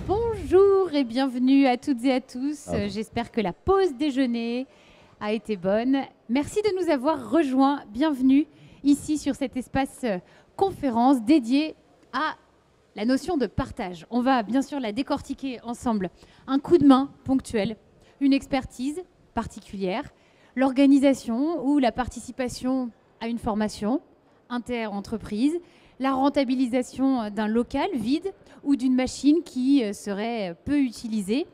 Bonjour et bienvenue à toutes et à tous. J'espère que la pause déjeuner a été bonne. Merci de nous avoir rejoints. Bienvenue ici sur cet espace conférence dédié à la notion de partage. On va bien sûr la décortiquer ensemble. Un coup de main ponctuel, une expertise particulière, l'organisation ou la participation à une formation inter-entreprise, la rentabilisation d'un local vide ou d'une machine qui serait peu utilisée,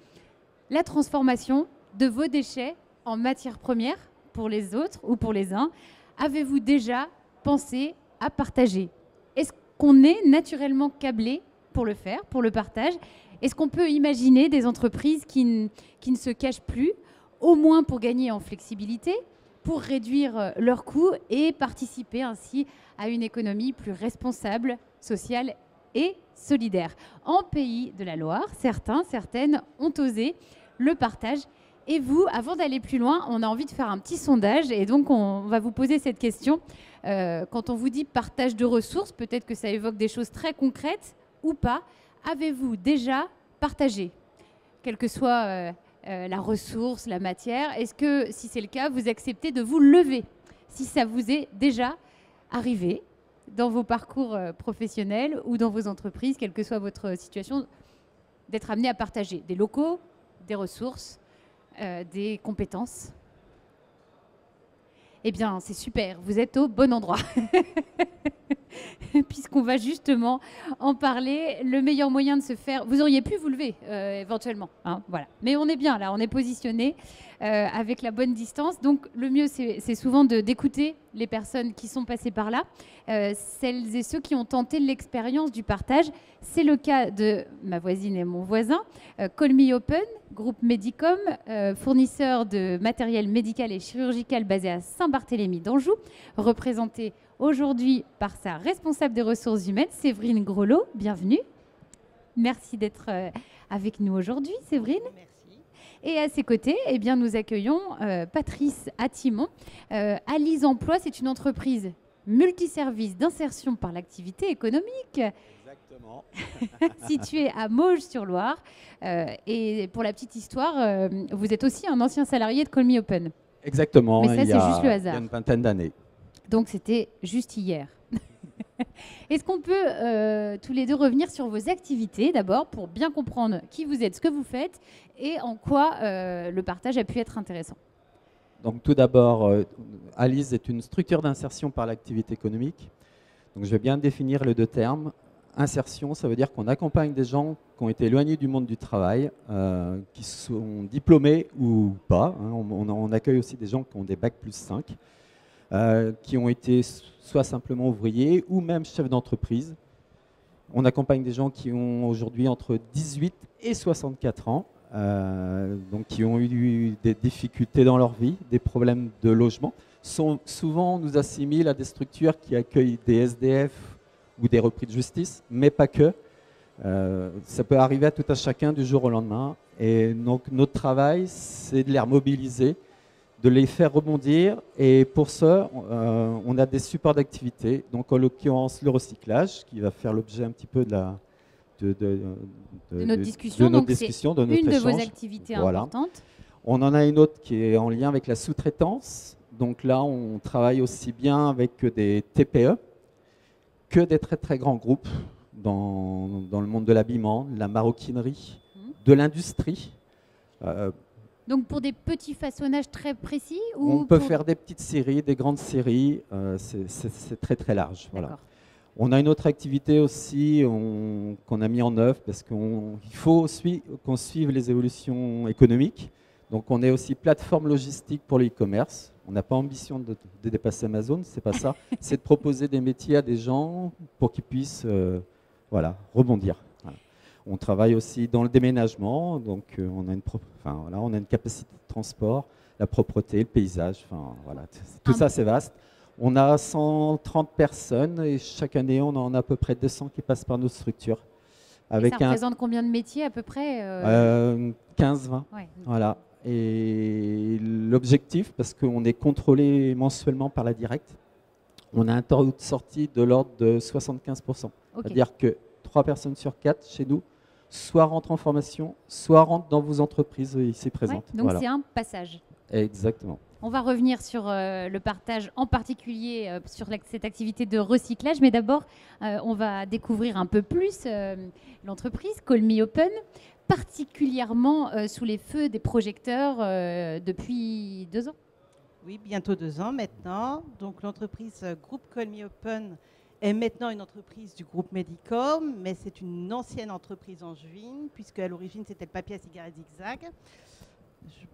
la transformation de vos déchets en matière première pour les autres ou pour les uns. Avez-vous déjà pensé à partager? Est-ce qu'on est naturellement câblé pour le faire, pour le partage? Est-ce qu'on peut imaginer des entreprises qui ne se cachent plus, au moins pour gagner en flexibilité, pour réduire leurs coûts et participer ainsi à une économie plus responsable, sociale et solidaire? En Pays de la Loire, certaines ont osé le partage. Et vous, avant d'aller plus loin, on a envie de faire un petit sondage et donc on va vous poser cette question. Quand on vous dit partage de ressources, peut-être que ça évoque des choses très concrètes ou pas. Avez-vous déjà partagé, quelle que soit la ressource, la matière? Est-ce que, si c'est le cas, vous acceptez de vous lever si ça vous est déjà arrivé dans vos parcours professionnels ou dans vos entreprises, quelle que soit votre situation, d'être amené à partager des locaux, des ressources, des compétences? Eh bien, c'est super, vous êtes au bon endroit. Puisqu'on va justement en parler, le meilleur moyen de se faire... Vous auriez pu vous lever éventuellement, hein, voilà. Mais on est bien là, on est positionné avec la bonne distance. Donc le mieux, c'est souvent d'écouter les personnes qui sont passées par là, celles et ceux qui ont tenté l'expérience du partage. C'est le cas de ma voisine et mon voisin, Call Me Open, groupe Medicom, fournisseur de matériel médical et chirurgical basé à Saint-Barthélemy d'Anjou, représenté aujourd'hui par sa responsable des ressources humaines, Séverine Grelot. Bienvenue. Merci d'être avec nous aujourd'hui, Séverine. Merci. Et à ses côtés, eh bien, nous accueillons Patrice Attimon. Alise Emploi, c'est une entreprise multiservice d'insertion par l'activité économique. Exactement. Située à Mauges-sur-Loire. Et pour la petite histoire, vous êtes aussi un ancien salarié de Call Me Open. Exactement. Mais ça, c'est juste le hasard. Il y a une vingtaine d'années. Donc, c'était juste hier. Est-ce qu'on peut tous les deux revenir sur vos activités d'abord pour bien comprendre qui vous êtes, ce que vous faites et en quoi le partage a pu être intéressant? Donc tout d'abord, Alise est une structure d'insertion par l'activité économique. Donc je vais bien définir les deux termes. Insertion, ça veut dire qu'on accompagne des gens qui ont été éloignés du monde du travail, qui sont diplômés ou pas, hein. On accueille aussi des gens qui ont des bac plus 5. Qui ont été soit simplement ouvriers ou même chefs d'entreprise. On accompagne des gens qui ont aujourd'hui entre 18 et 64 ans, donc qui ont eu des difficultés dans leur vie, des problèmes de logement. Souvent, on nous assimile à des structures qui accueillent des SDF ou des repris de justice, mais pas que. Ça peut arriver à tout un chacun du jour au lendemain. Et donc, notre travail, c'est de les remobiliser, de les faire rebondir, et pour ça, on a des supports d'activité, donc en l'occurrence le recyclage, qui va faire l'objet un petit peu de notre discussion, de notre échange. Une de vos activités importantes. On en a une autre qui est en lien avec la sous-traitance, donc là on travaille aussi bien avec des TPE que des très très grands groupes dans le monde de l'habillement, de la maroquinerie, de l'industrie. Donc pour des petits façonnages très précis ou on peut faire des petites séries, des grandes séries, c'est très très large. Voilà. On a une autre activité aussi qu'on a mis en œuvre parce qu'il faut qu'on suive les évolutions économiques. Donc on est aussi plateforme logistique pour le e-commerce. On n'a pas ambition de dépasser Amazon, c'est pas ça. C'est de proposer des métiers à des gens pour qu'ils puissent rebondir. Voilà. On travaille aussi dans le déménagement, donc on a une capacité de transport, la propreté, le paysage, tout ça c'est vaste. On a 130 personnes et chaque année on en a à peu près 200 qui passent par nos structures. Et ça représente combien de métiers à peu près 15-20. Ouais. Voilà. Et l'objectif, parce qu'on est contrôlé mensuellement par la directe, on a un taux de sortie de l'ordre de 75%. C'est-à-dire que 3 personnes sur 4 chez nous, soit rentrent en formation, soit rentrent dans vos entreprises ici présentes. Ouais, donc c'est un passage. Exactement. On va revenir sur le partage, en particulier sur cette activité de recyclage. Mais d'abord, on va découvrir un peu plus l'entreprise Call Me Open, particulièrement sous les feux des projecteurs depuis 2 ans. Oui, bientôt 2 ans maintenant. Donc l'entreprise groupe Call Me Open est maintenant une entreprise du groupe Medicom, mais c'est une ancienne entreprise angevine, puisque à l'origine c'était le papier à cigarette zigzag.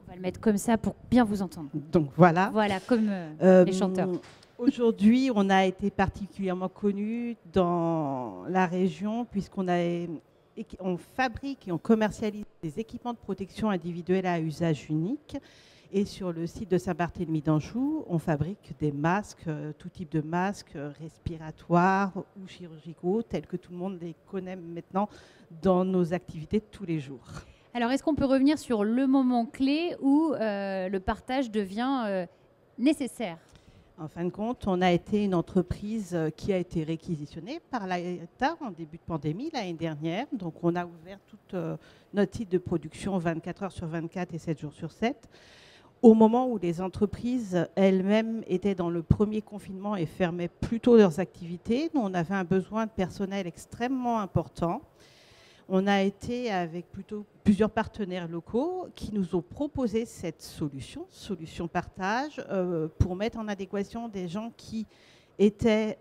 On va le mettre comme ça pour bien vous entendre. Donc voilà. Voilà, comme les chanteurs. Aujourd'hui, on a été particulièrement connus dans la région, puisqu'on fabrique et on commercialise des équipements de protection individuelle à usage unique. Et sur le site de Saint-Barthélemy d'Anjou, on fabrique des masques, tout type de masques respiratoires ou chirurgicaux, tels que tout le monde les connaît maintenant dans nos activités de tous les jours. Alors, est-ce qu'on peut revenir sur le moment clé où le partage devient nécessaire ? En fin de compte, on a été une entreprise qui a été réquisitionnée par l'État en début de pandémie l'année dernière. Donc, on a ouvert tout notre site de production 24 heures sur 24 et 7 jours sur 7. Au moment où les entreprises elles-mêmes étaient dans le premier confinement et fermaient plutôt leurs activités, nous, on avait un besoin de personnel extrêmement important. On a été avec plusieurs partenaires locaux qui nous ont proposé cette solution partage, pour mettre en adéquation des gens qui étaient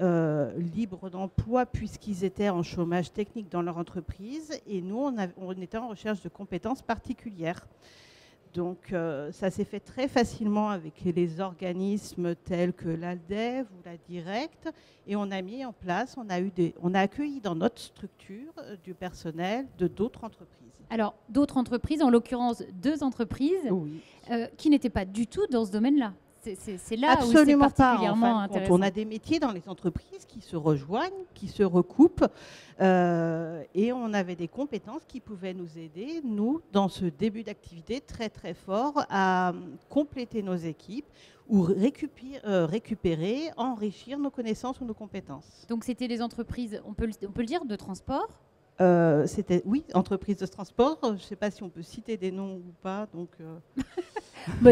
libres d'emploi puisqu'ils étaient en chômage technique dans leur entreprise. Et nous, on était en recherche de compétences particulières. Donc, ça s'est fait très facilement avec les organismes tels que l'ALDEV ou la Direct. Et on a mis en place, on a accueilli dans notre structure du personnel de d'autres entreprises. Alors, d'autres entreprises, en l'occurrence 2 entreprises, oui. Qui n'étaient pas du tout dans ce domaine-là. C'est là absolument où c'est particulièrement intéressant. On a des métiers dans les entreprises qui se rejoignent, qui se recoupent, et on avait des compétences qui pouvaient nous aider, nous, dans ce début d'activité très très fort, à compléter nos équipes ou récupérer, enrichir nos connaissances ou nos compétences. Donc c'était les entreprises, on peut le dire, de transport. Oui, entreprise de transport. Je ne sais pas si on peut citer des noms ou pas. Donc,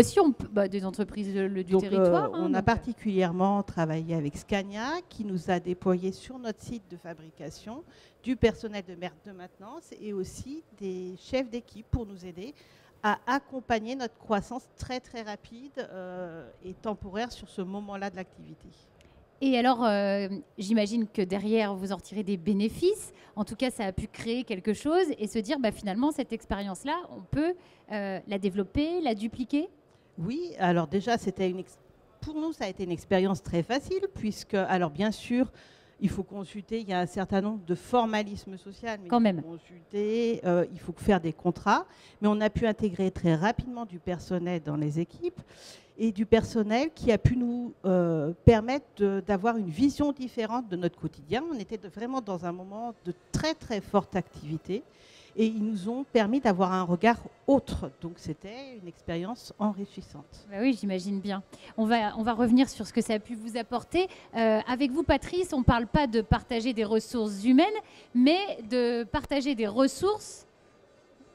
si on peut, des entreprises du territoire. On a particulièrement travaillé avec Scania, qui nous a déployé sur notre site de fabrication du personnel de maintenance et aussi des chefs d'équipe pour nous aider à accompagner notre croissance très très rapide et temporaire sur ce moment-là de l'activité. Et alors, j'imagine que derrière, vous en retirez des bénéfices. En tout cas, ça a pu créer quelque chose et se dire, finalement, cette expérience-là, on peut la développer, la dupliquer ? Oui, alors déjà, pour nous, ça a été une expérience très facile, puisque, alors bien sûr, il faut consulter, il y a un certain nombre de formalismes sociaux, mais quand même. Il faut faire des contrats, mais on a pu intégrer très rapidement du personnel dans les équipes et du personnel qui a pu nous permettre d'avoir une vision différente de notre quotidien. On était vraiment dans un moment de très très forte activité et ils nous ont permis d'avoir un regard autre. Donc c'était une expérience enrichissante. Oui, j'imagine bien. On va revenir sur ce que ça a pu vous apporter. Avec vous, Patrice, on ne parle pas de partager des ressources humaines, mais de partager des ressources,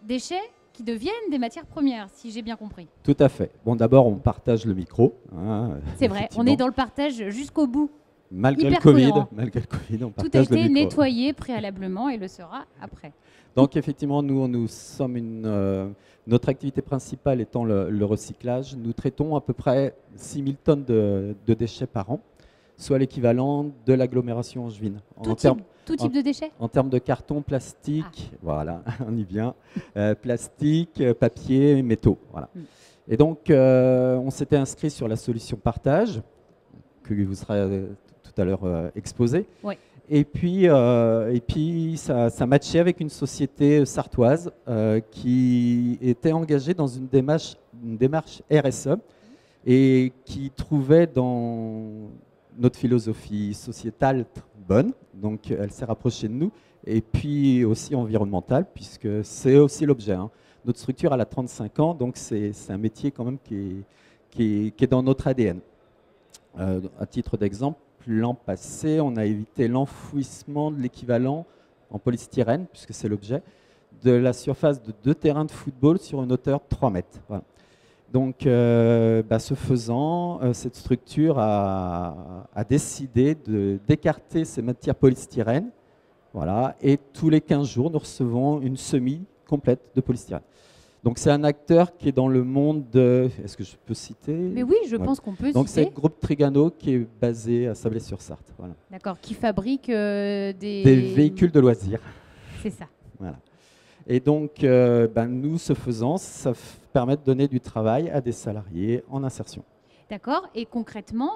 déchets, qui deviennent des matières premières, si j'ai bien compris. Tout à fait. Bon, d'abord, on partage le micro. C'est vrai, on est dans le partage jusqu'au bout. Malgré le Covid, on partage tout a été le micro. nettoyé préalablement et le sera après. Donc, effectivement, nous sommes notre activité principale étant le recyclage. Nous traitons à peu près 6000 tonnes de déchets par an, soit l'équivalent de l'agglomération angevine. Tout type de déchets ? En termes de carton, plastique, voilà, on y vient, plastique, papier, métaux. Voilà. Et donc, on s'était inscrit sur la solution partage, que vous sera tout à l'heure exposée. Oui. Et puis ça matchait avec une société sartoise qui était engagée dans une démarche RSE et qui trouvait dans notre philosophie sociétale bonne, donc elle s'est rapprochée de nous, et puis aussi environnementale, puisque c'est aussi l'objet. Notre structure, elle a 35 ans, donc c'est un métier quand même qui est dans notre ADN. À titre d'exemple, l'an passé, on a évité l'enfouissement de l'équivalent en polystyrène, puisque c'est l'objet, de la surface de 2 terrains de football sur une hauteur de 3 mètres. Voilà. Donc, ce faisant, cette structure a décidé d'écarter ces matières polystyrène. Voilà, et tous les 15 jours, nous recevons une semis complète de polystyrène. Donc, c'est un acteur qui est dans le monde de... Est-ce que je peux citer? Mais oui, je pense qu'on peut Donc, citer. c'est le groupe Trigano qui est basé à Sablé-sur-Sarthe. Voilà. D'accord, qui fabrique des véhicules de loisirs. C'est ça. Voilà. Et donc, nous, ce faisant, ça permet de donner du travail à des salariés en insertion. D'accord. Et concrètement,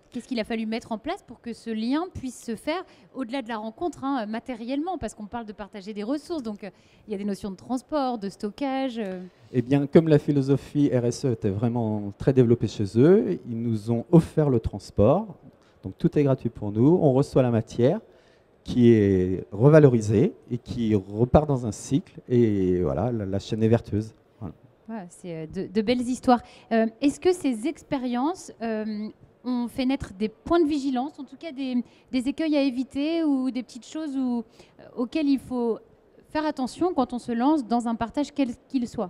qu'est-ce qu'il a fallu mettre en place pour que ce lien puisse se faire au-delà de la rencontre, matériellement, parce qu'on parle de partager des ressources. Donc, il y a des notions de transport, de stockage. Eh bien, comme la philosophie RSE était vraiment très développée chez eux, ils nous ont offert le transport. Donc, tout est gratuit pour nous. On reçoit la matière qui est revalorisée et qui repart dans un cycle. Et voilà, la chaîne est vertueuse. Voilà. Ouais, c'est de belles histoires. Est-ce que ces expériences ont fait naître des points de vigilance, en tout cas des écueils à éviter ou des petites choses auxquelles il faut faire attention quand on se lance dans un partage quel qu'il soit?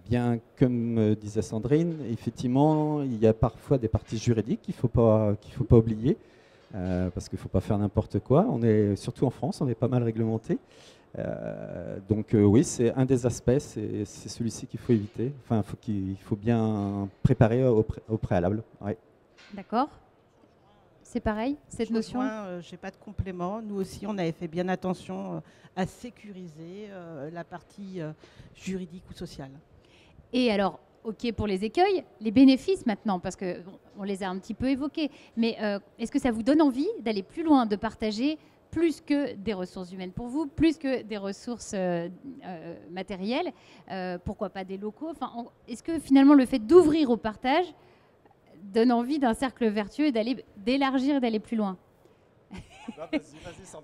Bien, comme disait Sandrine, effectivement, il y a parfois des parties juridiques qu'il faut pas oublier, parce qu'il ne faut pas faire n'importe quoi. On est, surtout en France, on est pas mal réglementé. Oui, c'est un des aspects, c'est celui-ci qu'il faut éviter. Enfin, il faut bien préparer au préalable. Ouais. D'accord. C'est pareil, cette notion? Je n'ai pas de complément. Nous aussi, on avait fait bien attention à sécuriser la partie juridique ou sociale. Et alors, OK pour les écueils, les bénéfices maintenant, parce qu'on les a un petit peu évoqués, mais est-ce que ça vous donne envie d'aller plus loin, de partager plus que des ressources humaines pour vous, plus que des ressources matérielles, pourquoi pas des locaux? Est-ce que finalement le fait d'ouvrir au partage donne envie d'un cercle vertueux et d'élargir et d'aller plus loin?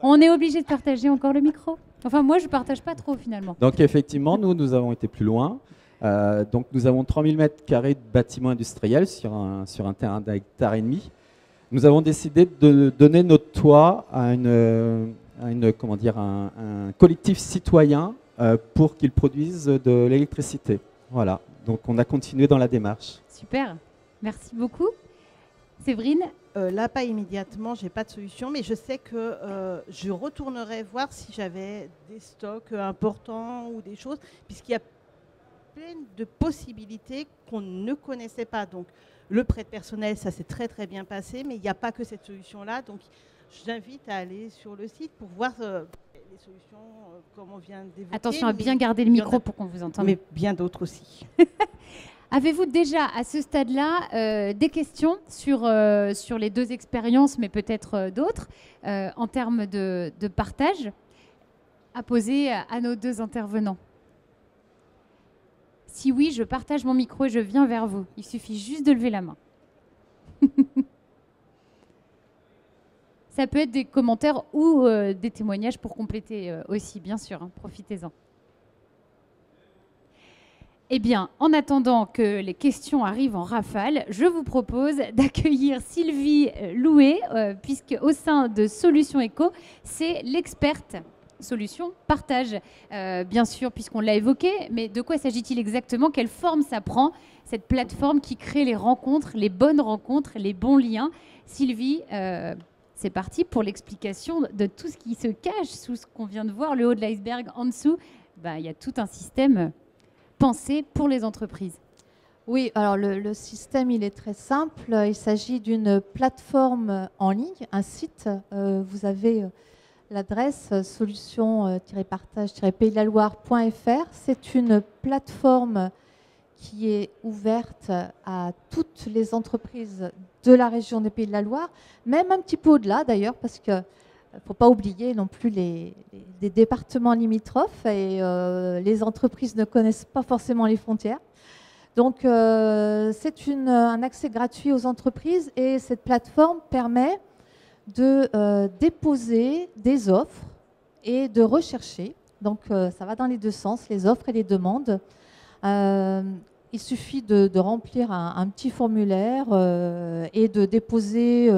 On est obligé de partager encore le micro? Enfin, moi, je ne partage pas trop finalement. Donc effectivement, nous avons été plus loin. Donc nous avons 3000 m² de bâtiments industriels sur un terrain d'1,5 hectare. Nous avons décidé de donner notre toit à un collectif citoyen pour qu'ils produisent de l'électricité. Voilà, donc on a continué dans la démarche. Super, merci beaucoup. Séverine? Là, pas immédiatement, je n'ai pas de solution, mais je sais que je retournerai voir si j'avais des stocks importants ou des choses, puisqu'il y a plein de possibilités qu'on ne connaissait pas. Donc, le prêt personnel, ça s'est très très bien passé, mais il n'y a pas que cette solution-là. Donc, j'invite à aller sur le site pour voir les solutions comme on vient d'évoquer. Attention à bien garder le micro pour qu'on vous entende. Mais bien d'autres aussi. Avez-vous déjà, à ce stade-là, des questions sur les deux expériences, mais peut-être d'autres, en termes de partage, à poser à nos deux intervenants? Si oui, je partage mon micro et je viens vers vous. Il suffit juste de lever la main. Ça peut être des commentaires ou des témoignages pour compléter aussi, bien sûr. Profitez-en. Eh bien, en attendant que les questions arrivent en rafale, je vous propose d'accueillir Sylvie Louet, puisque au sein de Solutions Éco, c'est l'experte solution partage, bien sûr, puisqu'on l'a évoqué, mais de quoi s'agit-il exactement? Quelle forme ça prend, cette plateforme qui crée les rencontres, les bonnes rencontres, les bons liens? Sylvie, c'est parti pour l'explication de tout ce qui se cache sous ce qu'on vient de voir, le haut de l'iceberg en dessous. Il y a tout un système pensé pour les entreprises. Oui, alors le système, il est très simple. Il s'agit d'une plateforme en ligne, un site. Vous avez l'adresse solution-partage-pays-de-la-Loire.fr. C'est une plateforme qui est ouverte à toutes les entreprises de la région des Pays de la Loire, même un petit peu au-delà d'ailleurs, parce qu'il ne faut pas oublier non plus les départements limitrophes et les entreprises ne connaissent pas forcément les frontières. Donc c'est un accès gratuit aux entreprises et cette plateforme permet de déposer des offres et de rechercher. Donc ça va dans les deux sens, les offres et les demandes. Il suffit de remplir un petit formulaire et de déposer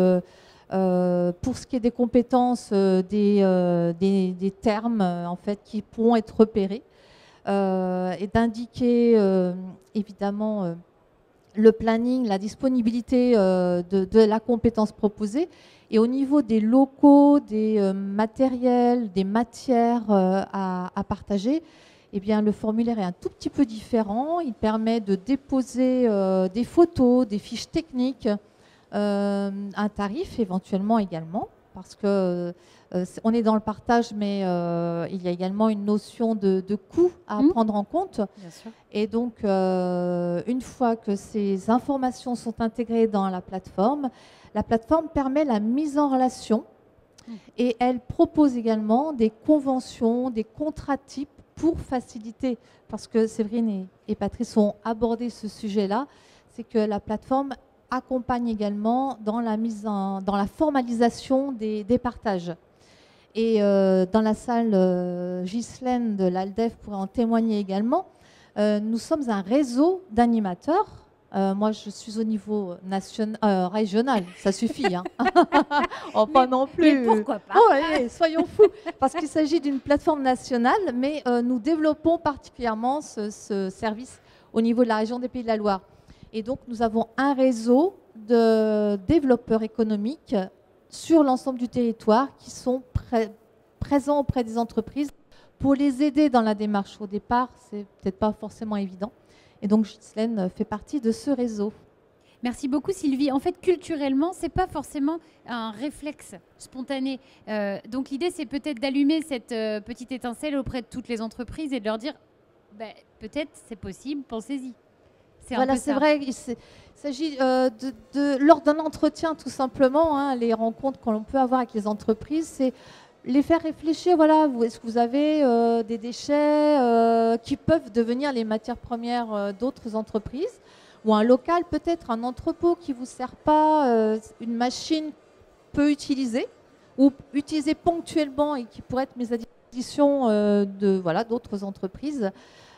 pour ce qui est des compétences, des termes en fait, qui pourront être repérés et d'indiquer évidemment le planning, la disponibilité de la compétence proposée. Et au niveau des locaux, des matériels, des matières à partager, eh bien, le formulaire est un tout petit peu différent. Il permet de déposer des photos, des fiches techniques, un tarif éventuellement également, parce que on est dans le partage, mais il y a également une notion de coût à prendre en compte. Bien sûr. Et donc, une fois que ces informations sont intégrées dans la plateforme permet la mise en relation et elle propose également des conventions, des contrats types pour faciliter, parce que Séverine et Patrice ont abordé ce sujet-là, c'est que la plateforme accompagne également dans la formalisation des partages. Et dans la salle, Ghislaine de l'ALDEF pourrait en témoigner également, nous sommes un réseau d'animateurs. Moi, je suis au niveau régional, ça suffit. Hein. Oh, pas non plus. Mais pourquoi pas? Oh, allez, soyons fous, parce qu'il s'agit d'une plateforme nationale, mais nous développons particulièrement ce service au niveau de la région des Pays de la Loire. Et donc, nous avons un réseau de développeurs économiques sur l'ensemble du territoire qui sont présents auprès des entreprises pour les aider dans la démarche. Au départ, c'est peut-être pas forcément évident. Et donc, Ghislaine fait partie de ce réseau. Merci beaucoup Sylvie. En fait, culturellement, c'est pas forcément un réflexe spontané. Donc l'idée, c'est peut-être d'allumer cette petite étincelle auprès de toutes les entreprises et de leur dire, peut-être c'est possible, pensez-y. Voilà, c'est vrai. Il s'agit lors d'un entretien, tout simplement, hein, les rencontres que l'on peut avoir avec les entreprises, c'est les faire réfléchir. Voilà, est-ce que vous avez des déchets qui peuvent devenir les matières premières d'autres entreprises, ou un local, peut-être un entrepôt qui ne vous sert pas, une machine peu utilisée ou utilisée ponctuellement et qui pourrait être mise à disposition d'autres entreprises.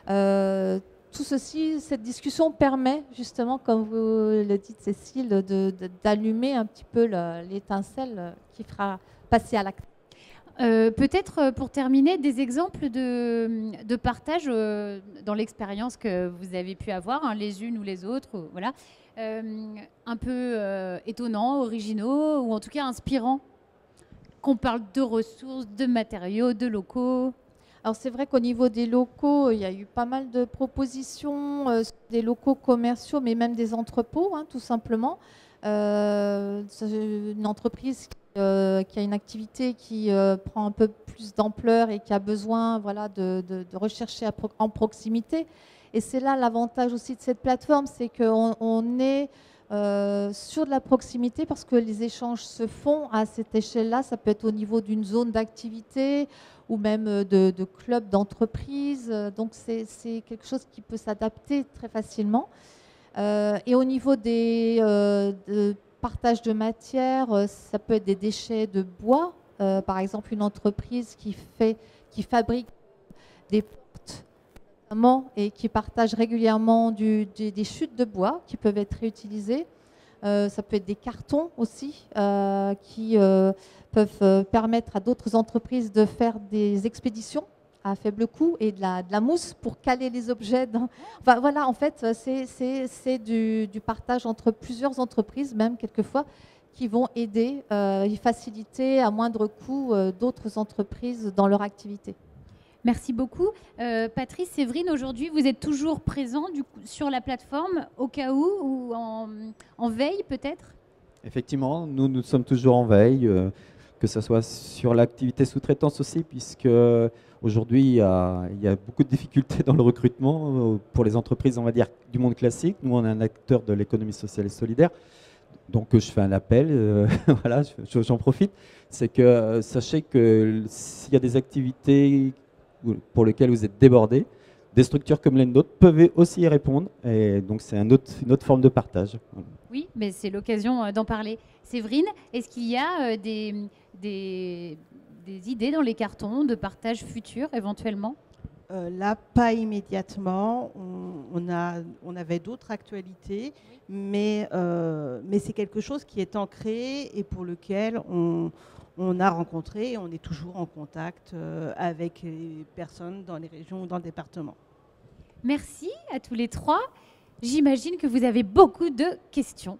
Tout ceci, cette discussion permet justement, comme vous le dites Cécile, d'allumer un petit peu l'étincelle qui fera passer à l'acte. Peut-être pour terminer, des exemples de partage dans l'expérience que vous avez pu avoir, hein, les unes ou les autres, voilà, un peu étonnants, originaux ou en tout cas inspirants, qu'on parle de ressources, de matériaux, de locaux. Alors c'est vrai qu'au niveau des locaux, il y a eu pas mal de propositions, des locaux commerciaux, mais même des entrepôts, hein, tout simplement. Une entreprise qui a une activité qui prend un peu plus d'ampleur et qui a besoin de rechercher en proximité. Et c'est là l'avantage aussi de cette plateforme, c'est qu'on est sur de la proximité parce que les échanges se font à cette échelle-là. Ça peut être au niveau d'une zone d'activité ou même de clubs d'entreprise. Donc c'est quelque chose qui peut s'adapter très facilement. Et au niveau de partage de matière, ça peut être des déchets de bois. Par exemple, une entreprise qui fabrique des portes et qui partage régulièrement des chutes de bois qui peuvent être réutilisées. Ça peut être des cartons aussi qui peuvent permettre à d'autres entreprises de faire des expéditions à faible coût et de la mousse pour caler les objets. Enfin, voilà, en fait, c'est du partage entre plusieurs entreprises, même quelquefois, qui vont aider et faciliter à moindre coût d'autres entreprises dans leur activité. Merci beaucoup. Patrice, Séverine, aujourd'hui, vous êtes toujours présents sur la plateforme au cas où ou en veille peut-être? Effectivement, nous sommes toujours en veille, que ce soit sur l'activité sous-traitance aussi, puisque aujourd'hui, il y a beaucoup de difficultés dans le recrutement pour les entreprises, on va dire, du monde classique. Nous, on est un acteur de l'économie sociale et solidaire. Donc, je fais un appel, voilà, j'en profite. C'est que sachez que s'il y a des activités pour lesquelles vous êtes débordés, des structures comme les nôtres peuvent aussi y répondre. Et donc, c'est une autre forme de partage. Oui, mais c'est l'occasion d'en parler. Séverine, est-ce qu'il y a des idées dans les cartons de partage futur éventuellement? Là, pas immédiatement. On avait d'autres actualités, mais c'est quelque chose qui est ancré et pour lequel on a rencontré, on est toujours en contact avec les personnes dans les régions ou dans le département. Merci à tous les trois. J'imagine que vous avez beaucoup de questions.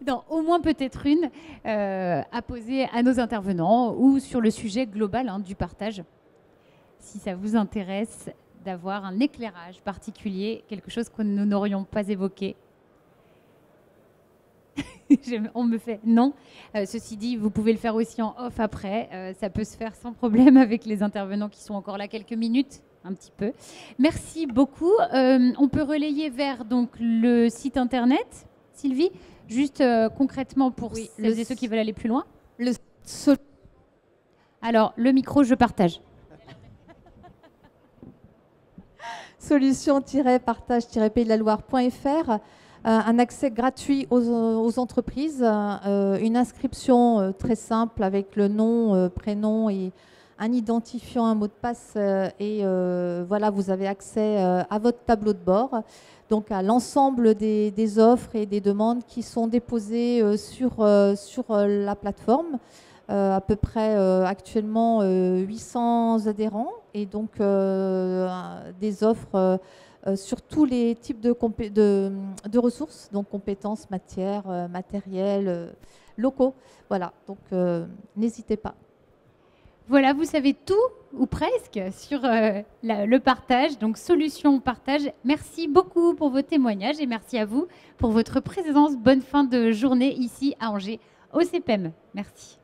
Non, au moins peut-être une à poser à nos intervenants ou sur le sujet global du partage. Si ça vous intéresse d'avoir un éclairage particulier, quelque chose que nous n'aurions pas évoqué. On me fait non. Ceci dit, vous pouvez le faire aussi en off après. Ça peut se faire sans problème avec les intervenants qui sont encore là quelques minutes, un petit peu. Merci beaucoup. On peut relayer vers donc, le site internet, Sylvie, juste concrètement pour celles et ceux qui veulent aller plus loin. Alors, le micro, je partage. Solution-partage-pays-de-la-Loire.fr, un accès gratuit aux entreprises, une inscription très simple avec le nom, prénom et un identifiant, un mot de passe et voilà, vous avez accès à votre tableau de bord, donc à l'ensemble des offres et des demandes qui sont déposées sur la plateforme. À peu près actuellement 800 adhérents et donc des offres sur tous les types de ressources, donc compétences, matières, matériels, locaux. Voilà, donc n'hésitez pas. Voilà, vous savez tout ou presque sur le partage, donc solution partage. Merci beaucoup pour vos témoignages et merci à vous pour votre présence. Bonne fin de journée ici à Angers, au CPEM. Merci.